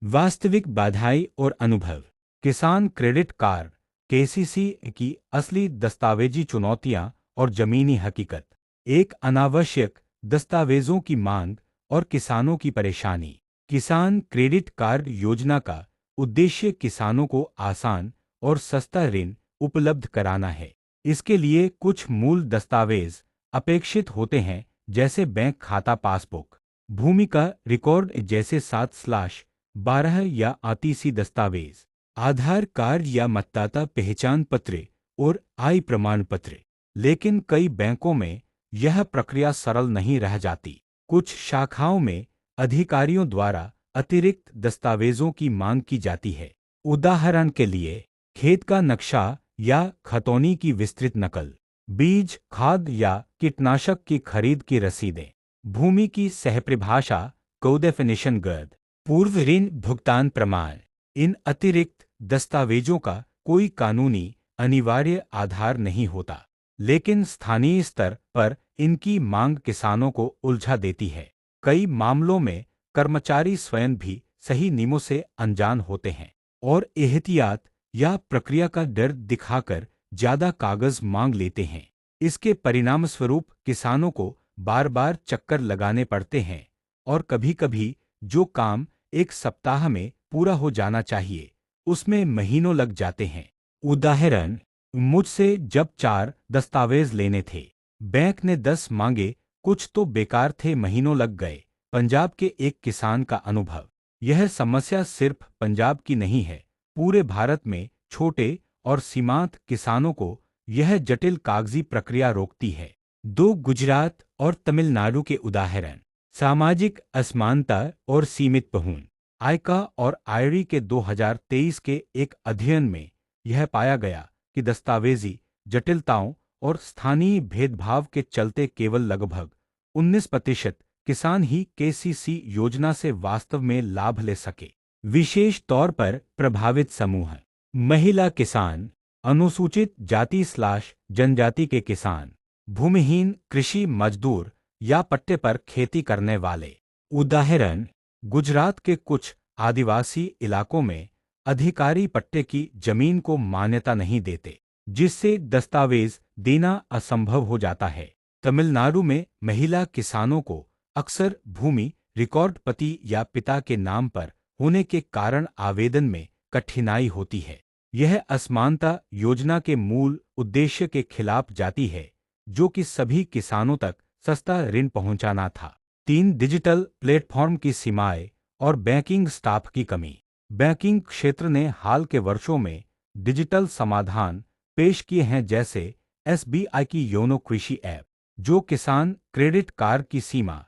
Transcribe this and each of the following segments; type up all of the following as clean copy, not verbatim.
वास्तविक बाधाएं और अनुभव। किसान क्रेडिट कार्ड केसीसी की असली दस्तावेजी चुनौतियां और जमीनी हकीकत। एक अनावश्यक दस्तावेजों की मांग और किसानों की परेशानी। किसान क्रेडिट कार्ड योजना का उद्देश्य किसानों को आसान और सस्ता ऋण उपलब्ध कराना है। इसके लिए कुछ मूल दस्तावेज अपेक्षित होते हैं, जैसे बैंक खाता पासबुक, भूमि का रिकॉर्ड जैसे 7/12 या आतिशी दस्तावेज, आधार कार्ड या मतदाता पहचान पत्र और आय प्रमाण पत्र। लेकिन कई बैंकों में यह प्रक्रिया सरल नहीं रह जाती। कुछ शाखाओं में अधिकारियों द्वारा अतिरिक्त दस्तावेजों की मांग की जाती है। उदाहरण के लिए, खेत का नक्शा या खतौनी की विस्तृत नकल, बीज, खाद या कीटनाशक की खरीद की रसीदें, भूमि की सहपरिभाषा को डेफिनेशन गर्द, पूर्व ऋण भुगतान प्रमाण। इन अतिरिक्त दस्तावेजों का कोई कानूनी अनिवार्य आधार नहीं होता, लेकिन स्थानीय स्तर पर इनकी मांग किसानों को उलझा देती है। कई मामलों में कर्मचारी स्वयं भी सही नियमों से अनजान होते हैं और एहतियात या प्रक्रिया का डर दिखाकर ज्यादा कागज मांग लेते हैं। इसके परिणामस्वरूप किसानों को बार बार चक्कर लगाने पड़ते हैं और कभी-कभी जो काम एक सप्ताह में पूरा हो जाना चाहिए, उसमें महीनों लग जाते हैं। उदाहरण, मुझसे जब 4 दस्तावेज लेने थे, बैंक ने 10 मांगे, कुछ तो बेकार थे, महीनों लग गए। पंजाब के एक किसान का अनुभव। यह समस्या सिर्फ पंजाब की नहीं है, पूरे भारत में छोटे और सीमांत किसानों को यह जटिल कागजी प्रक्रिया रोकती है। दो गुजरात और तमिलनाडु के उदाहरण। सामाजिक असमानता और सीमित पहुंच। आयका और आयरी के 2023 के एक अध्ययन में यह पाया गया कि दस्तावेजी जटिलताओं और स्थानीय भेदभाव के चलते केवल लगभग 19% किसान ही केसीसी योजना से वास्तव में लाभ ले सके। विशेष तौर पर प्रभावित समूह, महिला किसान, अनुसूचित जाति/जनजाति के किसान, भूमिहीन कृषि मजदूर या पट्टे पर खेती करने वाले। उदाहरण, गुजरात के कुछ आदिवासी इलाकों में अधिकारी पट्टे की जमीन को मान्यता नहीं देते, जिससे दस्तावेज देना असंभव हो जाता है। तमिलनाडु में महिला किसानों को अक्सर भूमि रिकॉर्ड पति या पिता के नाम पर होने के कारण आवेदन में कठिनाई होती है। यह असमानता योजना के मूल उद्देश्य के खिलाफ जाती है, जो कि सभी किसानों तक सस्ता ऋण पहुंचाना था। 3 डिजिटल प्लेटफॉर्म की सीमाएं और बैंकिंग स्टाफ की कमी। बैंकिंग क्षेत्र ने हाल के वर्षों में डिजिटल समाधान पेश किए हैं, जैसे एसबीआई की योनो कृषि ऐप, जो किसान क्रेडिट कार्ड की सीमा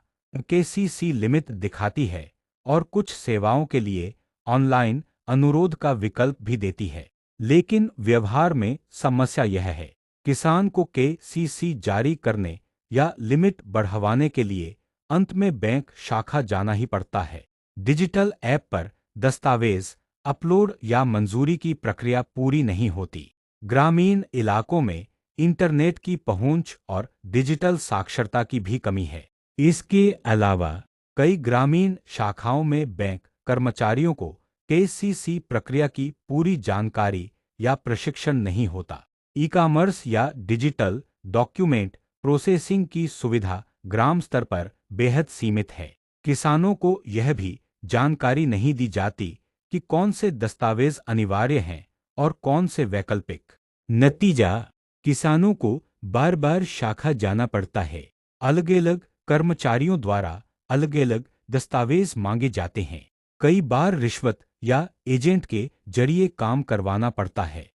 केसीसी लिमिट दिखाती है और कुछ सेवाओं के लिए ऑनलाइन अनुरोध का विकल्प भी देती है। लेकिन व्यवहार में समस्या यह है, किसान को केसीसी जारी करने या लिमिट बढ़वाने के लिए अंत में बैंक शाखा जाना ही पड़ता है। डिजिटल ऐप पर दस्तावेज अपलोड या मंजूरी की प्रक्रिया पूरी नहीं होती। ग्रामीण इलाकों में इंटरनेट की पहुंच और डिजिटल साक्षरता की भी कमी है। इसके अलावा कई ग्रामीण शाखाओं में बैंक कर्मचारियों को केसीसी प्रक्रिया की पूरी जानकारी या प्रशिक्षण नहीं होता। ई-कॉमर्स या डिजिटल डॉक्यूमेंट प्रोसेसिंग की सुविधा ग्राम स्तर पर बेहद सीमित है। किसानों को यह भी जानकारी नहीं दी जाती कि कौन से दस्तावेज अनिवार्य हैं और कौन से वैकल्पिक। नतीजा, किसानों को बार बार शाखा जाना पड़ता है। अलग-अलग कर्मचारियों द्वारा अलग-अलग दस्तावेज मांगे जाते हैं। कई बार रिश्वत या एजेंट के जरिए काम करवाना पड़ता है।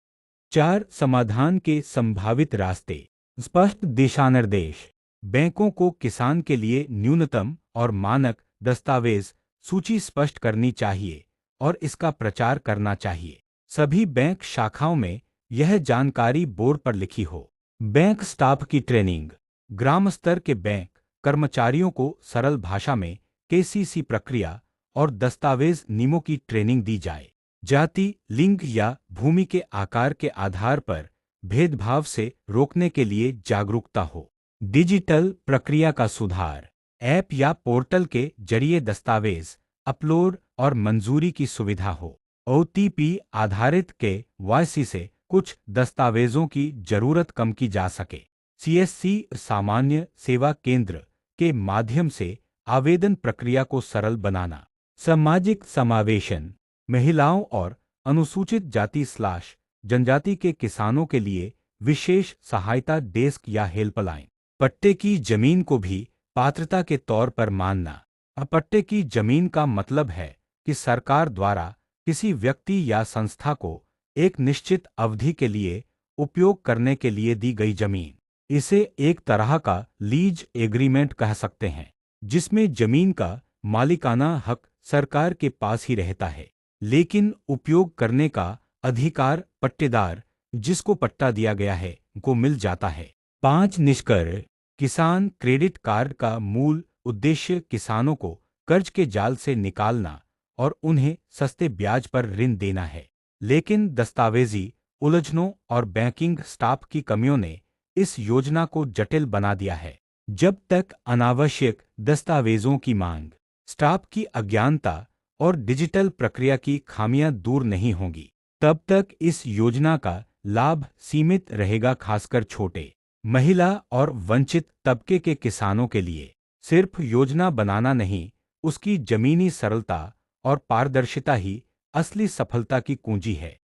4 समाधान के संभावित रास्ते। स्पष्ट दिशानिर्देश। बैंकों को किसान के लिए न्यूनतम और मानक दस्तावेज सूची स्पष्ट करनी चाहिए और इसका प्रचार करना चाहिए। सभी बैंक शाखाओं में यह जानकारी बोर्ड पर लिखी हो। बैंक स्टाफ की ट्रेनिंग। ग्राम स्तर के बैंक कर्मचारियों को सरल भाषा में केसीसी प्रक्रिया और दस्तावेज नियमों की ट्रेनिंग दी जाए। जाति, लिंग या भूमि के आकार के आधार पर भेदभाव से रोकने के लिए जागरूकता हो। डिजिटल प्रक्रिया का सुधार। ऐप या पोर्टल के जरिए दस्तावेज अपलोड और मंजूरी की सुविधा हो। ओटीपी आधारित KYC से कुछ दस्तावेजों की जरूरत कम की जा सके। CSC सामान्य सेवा केंद्र के माध्यम से आवेदन प्रक्रिया को सरल बनाना। सामाजिक समावेशन महिलाओं और अनुसूचित जाति/जनजाति के किसानों के लिए विशेष सहायता डेस्क या हेल्पलाइन। पट्टे की जमीन को भी पात्रता के तौर पर मानना। पट्टे की जमीन का मतलब है कि सरकार द्वारा किसी व्यक्ति या संस्था को एक निश्चित अवधि के लिए उपयोग करने के लिए दी गई जमीन। इसे एक तरह का लीज एग्रीमेंट कह सकते हैं, जिसमें जमीन का मालिकाना हक सरकार के पास ही रहता है, लेकिन उपयोग करने का अधिकार पट्टेदार, जिसको पट्टा दिया गया है, को मिल जाता है। 5 निष्कर्ष। किसान क्रेडिट कार्ड का मूल उद्देश्य किसानों को कर्ज के जाल से निकालना और उन्हें सस्ते ब्याज पर ऋण देना है, लेकिन दस्तावेजी उलझनों और बैंकिंग स्टाफ की कमियों ने इस योजना को जटिल बना दिया है। जब तक अनावश्यक दस्तावेजों की मांग, स्टाफ की अज्ञानता और डिजिटल प्रक्रिया की खामियां दूर नहीं होंगी, तब तक इस योजना का लाभ सीमित रहेगा, खासकर छोटे, महिला और वंचित तबके के किसानों के लिए। सिर्फ योजना बनाना नहीं, उसकी जमीनी सरलता और पारदर्शिता ही असली सफलता की कुंजी है।